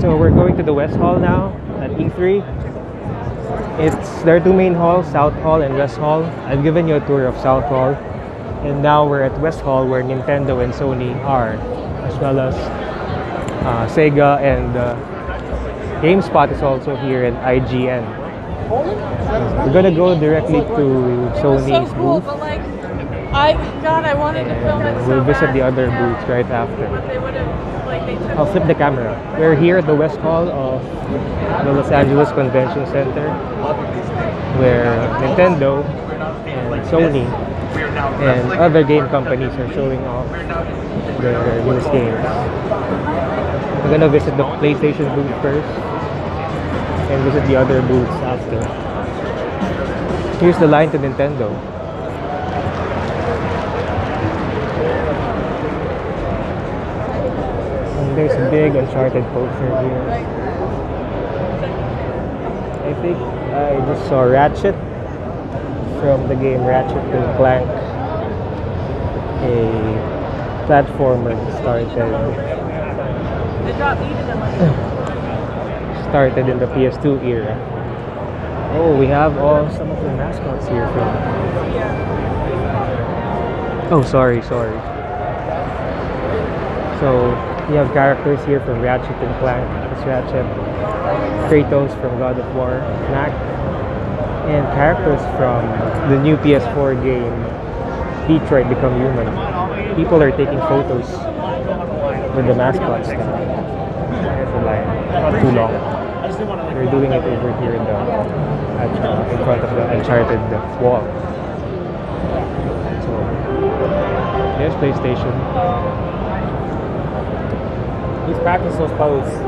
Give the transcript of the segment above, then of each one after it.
So we're going to the West Hall now at E3. There are two main halls, South Hall and West Hall. I've given you a tour of South Hall, and now we're at West Hall where Nintendo and Sony are, as well as Sega, and GameSpot is also here, and IGN. We're gonna go directly to Sony's booth. But like, I wanted to film it so we'll visit bad. the other booths right after. But they would have, like, they took. I'll flip the camera. We're here at the West Hall of the Los Angeles Convention Center, where Nintendo and Sony and other game companies are showing off their newest games. We're gonna visit the PlayStation booth first and visit the other booths after. Here's the line to Nintendo. And there's a big Uncharted poster here. I think I just saw Ratchet from the game Ratchet and Clank, a platformer started in the PS2 era. Oh, we have some of the mascots here from. Oh, sorry. So we have characters here from Ratchet and Clank. It's Ratchet, Kratos from God of War, Knack, and characters from the new PS4 game Detroit Become Human. People are taking photos with the mascots. There's a line, not too long. They're doing it over here in front of the Uncharted wall. So there's PlayStation. Please practice those poses. Can I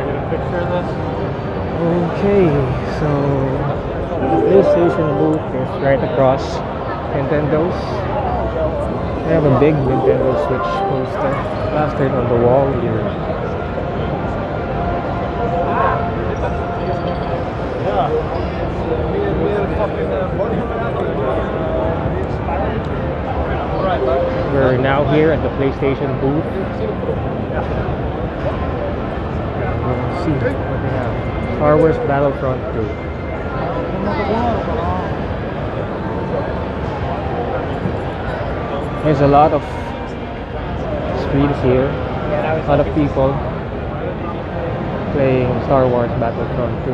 get a picture of this? Okay, so the PlayStation booth is right across Nintendo's. They have a big Nintendo Switch poster plastered on the wall here. We're now here at the PlayStation booth. We'll see what they have. Star Wars Battlefront 2. There's a lot of screens here. A lot of people playing Star Wars Battlefront 2.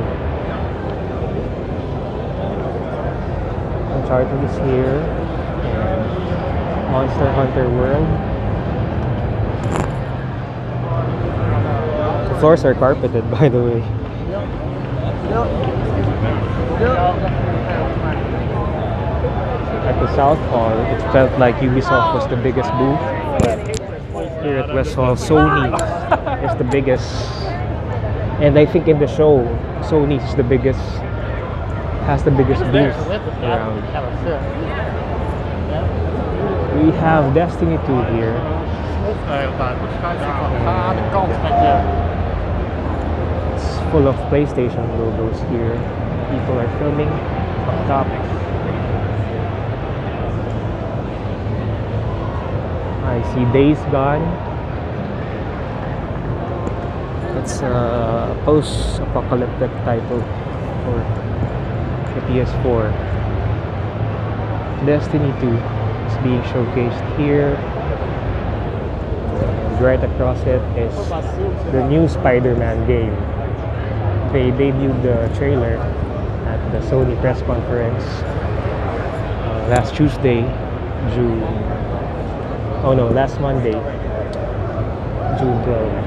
Uncharted is here. And Monster Hunter World. The floors are carpeted, by the way. At the South Hall, it felt like Ubisoft was the biggest booth. But here at West Hall, Sony is the biggest. And I think in the show, Sony is has the biggest booth around. We have Destiny 2 here. It's full of PlayStation logos here. People are filming up top. I see Days Gone. It's a post-apocalyptic title for the PS4. Destiny 2 is being showcased here. And right across it is the new Spider-Man game. They debuted the trailer at the Sony press conference last Tuesday, last Monday, June 12th.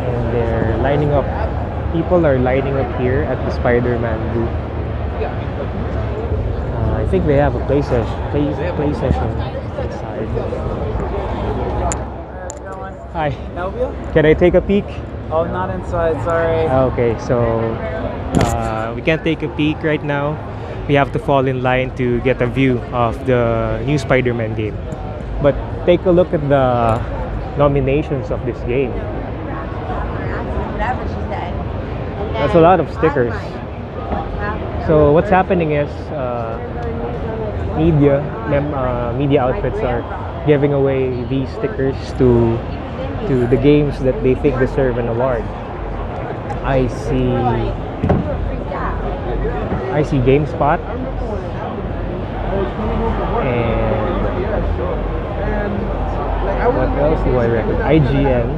And they're lining up. People are lining up here at the Spider-Man booth. I think they have a play session inside. Hi. Help you? Can I take a peek? Oh, not inside, sorry. Okay, so we can't take a peek right now. We have to fall in line to get a view of the new Spider-Man game. But take a look at the nominations of this game. That's a lot of stickers. So what's happening is media outfits are giving away these stickers to to the games that they think deserve an award. I see GameSpot and what else do I reckon? IGN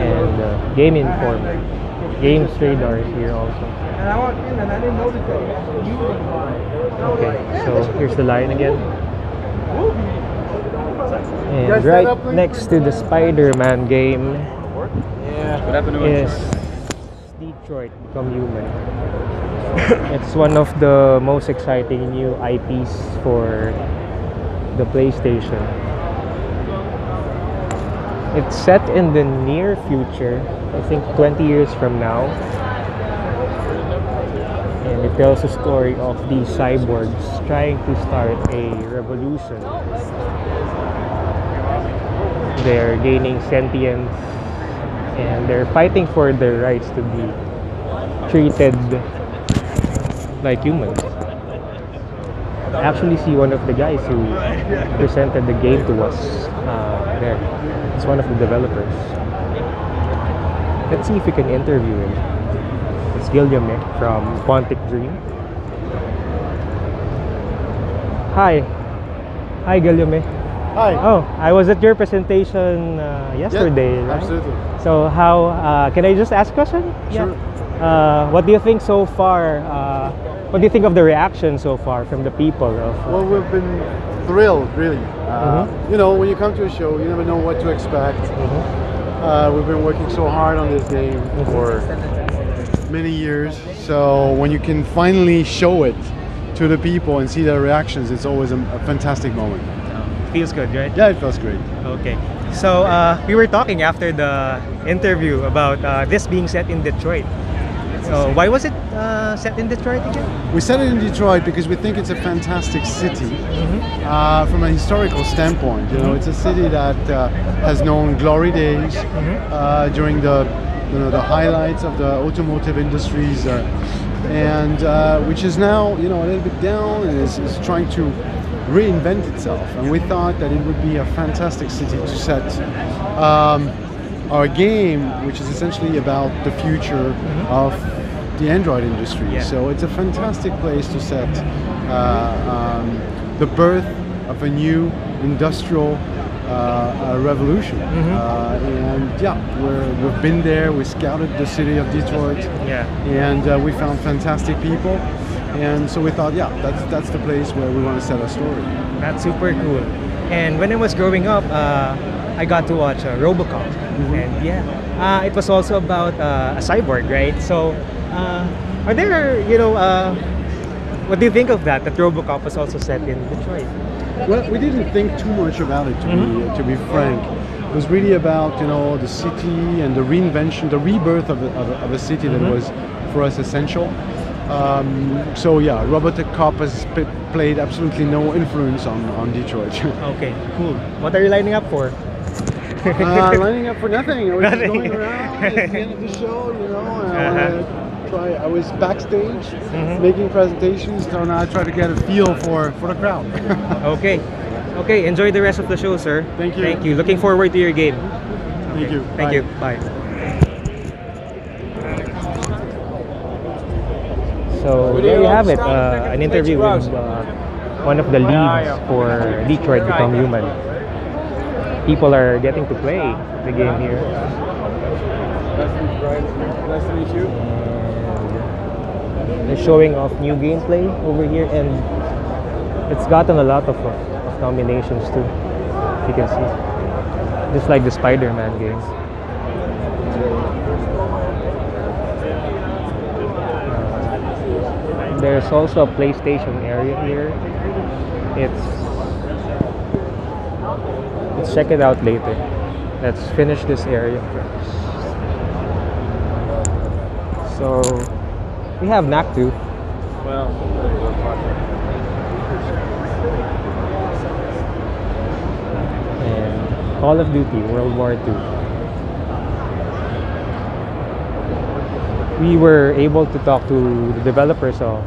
and Game Informer. Games Radar is here also. Okay, so here's the line again. And right next to the Spider-Man game is Detroit Become Human. It's one of the most exciting new IPs for the PlayStation. It's set in the near future, I think 20 years from now. And it tells a story of these cyborgs trying to start a revolution. They're gaining sentience and they're fighting for their rights to be treated like humans. I actually see one of the guys who presented the game to us there. It's one of the developers. Let's see if we can interview him. It's Guillaume from Quantic Dream. Hi. Hi, Guillaume. Hi. Oh, I was at your presentation yesterday, Yeah, right? absolutely. So how, can I just ask a question? Sure. What do you think so far? What do you think of the reaction so far from the people? Well, we've been thrilled, really. You know, when you come to a show, you never know what to expect. We've been working so hard on this game for many years. So when you can finally show it to the people and see their reactions, it's always a fantastic moment. Feels good, right? Yeah, it feels great. Okay. So we were talking after the interview about this being set in Detroit. So why was it set in Detroit again? We set it in Detroit because we think it's a fantastic city from a historical standpoint. You know, it's a city that has known glory days during the highlights of the automotive industries, and which is now a little bit down and is trying to reinvent itself. And we thought that it would be a fantastic city to set our game, which is essentially about the future of the Android industry. Yeah. So it's a fantastic place to set the birth of a new industrial revolution. And yeah, we've been there. We scouted the city of Detroit. Yeah. And we found fantastic people. And so we thought, yeah, that's the place where we want to set our story. That's super cool. And when I was growing up, I got to watch RoboCop, and yeah, it was also about a cyborg, right? So, are there, what do you think of that? That RoboCop was also set in Detroit. Well, we didn't think too much about it, to be frank. It was really about the city and the reinvention, the rebirth of a city that was for us essential. So yeah, Robocop has played absolutely no influence on Detroit. Okay, cool. What are you lining up for? Lining up for nothing. I was just going around at the end of the show, I was backstage making presentations, so now I try to get a feel for the crowd. Okay. Okay, enjoy the rest of the show, sir. Thank you. Thank you. Looking forward to your game. Thank you. Thank Bye. you. Bye. So there you have it, an interview with one of the leads for Detroit Become Human. People are getting to play the game here. Nice to meet you. And they're showing off new gameplay over here, and it's gotten a lot of nominations too, if you can see. Just like the Spider-Man games. There's also a PlayStation area here. Let's check it out later. Let's finish this area first. So we have NAC too. Well, And Call of Duty World War II. We were able to talk to the developers of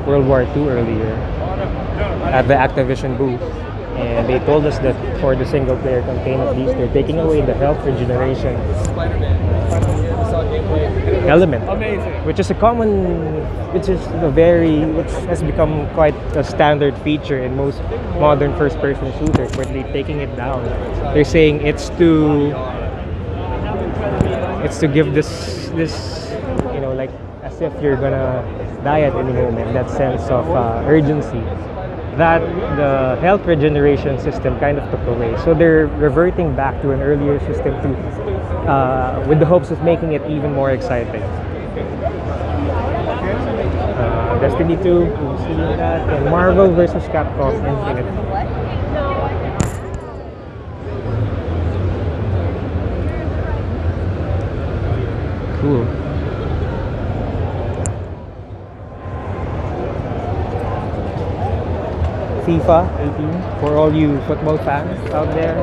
World War II earlier at the Activision booth, And they told us that for the single player campaign at least, they're taking away the health regeneration element, which is a common, which has become quite a standard feature in most modern first-person shooters. Where they're taking it down. They're saying it's to give this like as if you're gonna die at any moment. That sense of urgency that the health regeneration system kind of took away. So they're reverting back to an earlier system with the hopes of making it even more exciting. Destiny 2, we've seen that, and Marvel vs. Capcom Infinite. Cool. FIFA 18 for all you football fans out there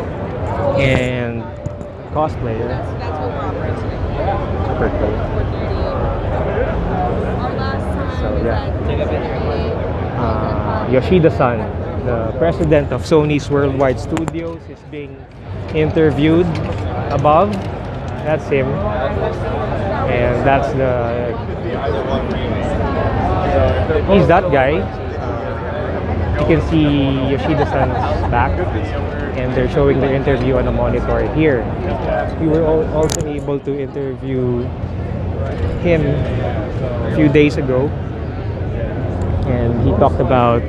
and cosplayers. That's what we're operating today. Super cool. Our last time So, was yeah. at Yoshida-san, the president of Sony's Worldwide Studios, is being interviewed above. That's him. And that's he's that guy. You can see Yoshida-san's back, and they're showing their interview on a monitor here. We were also able to interview him a few days ago, and he talked about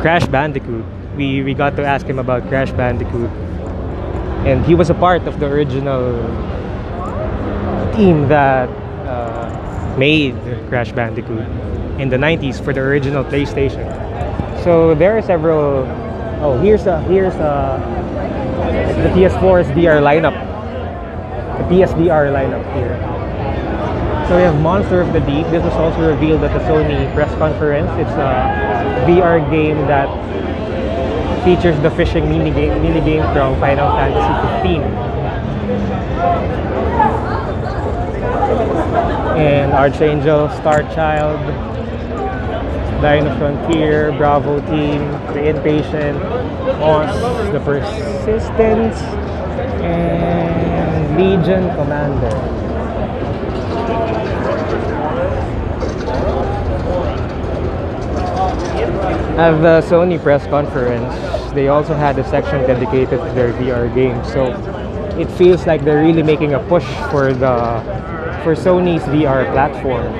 Crash Bandicoot. We got to ask him about Crash Bandicoot, and he was a part of the original team that made Crash Bandicoot in the 90s for the original PlayStation. So there are several. Oh, here's the PS4's VR lineup. The PSVR lineup here. So we have Monster of the Deep. This was also revealed at the Sony press conference. It's a VR game that features the fishing minigame from Final Fantasy 15. And Archangel, Star Child, Dino Frontier, Bravo Team, The Impatient, Moss, The Persistence, and Legion Commander. At the Sony press conference, they also had a section dedicated to their VR games. So it feels like they're really making a push for Sony's VR platform.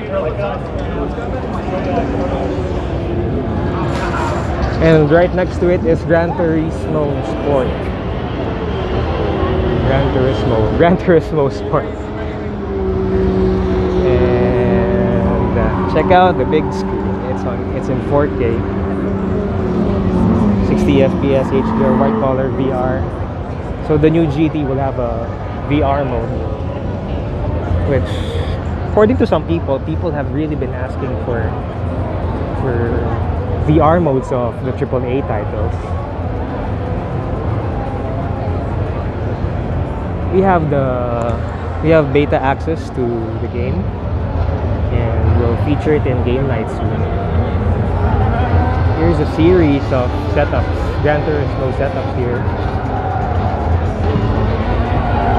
And right next to it is Gran Turismo Sport. Gran Turismo Sport. And check out the big screen. It's in 4K, 60 FPS HDR white collar VR. So the new GT will have a VR mode, which, according to some people have really been asking for VR modes of the AAA titles. We have beta access to the game, and we'll feature it in game night soon. Here's a series of setups, Gran Turismo setups here.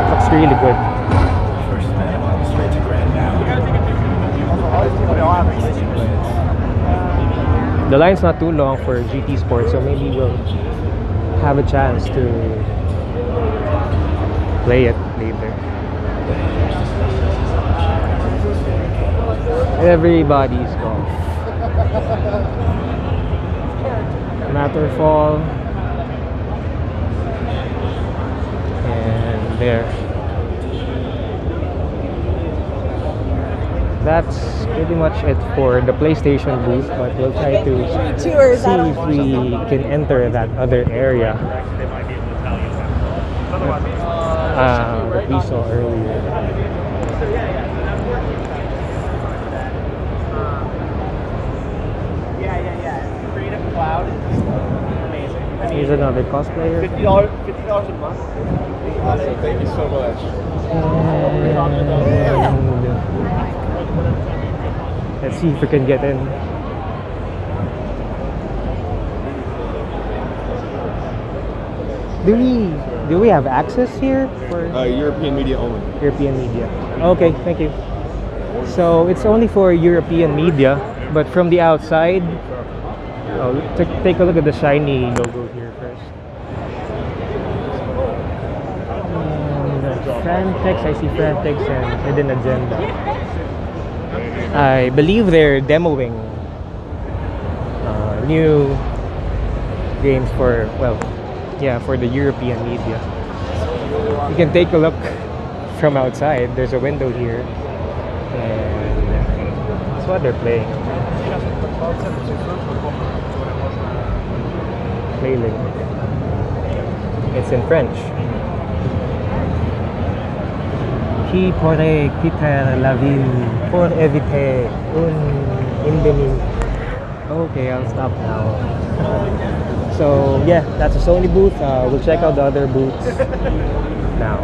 Looks really good. First man on the straight to Grand now. The line's not too long for GT Sport, so maybe we'll have a chance to play it later. Everybody's golf. Matterfall. And there. That's pretty much it for the PlayStation booth, but we'll try to see if we can enter that other area that we saw earlier. Creative Cloud is amazing. Here's another cosplayer. $50 a month. Awesome, thank you so much. Let's see if we can get in. Do we have access here for European media only. European media? Okay, thank you. So it's only for European media, but from the outside, oh, take a look at the shiny logo here first. Frantex, I see Frantex and Hidden Agenda. I believe they're demoing new games for, well, yeah, for the European media. You can take a look from outside. There's a window here, and that's what they're playing. Playlink. It's in French. Qui pourrait quitter la ville pour éviter une endémie? Okay, I'll stop now. So yeah, that's a Sony booth. We'll check out the other booths now.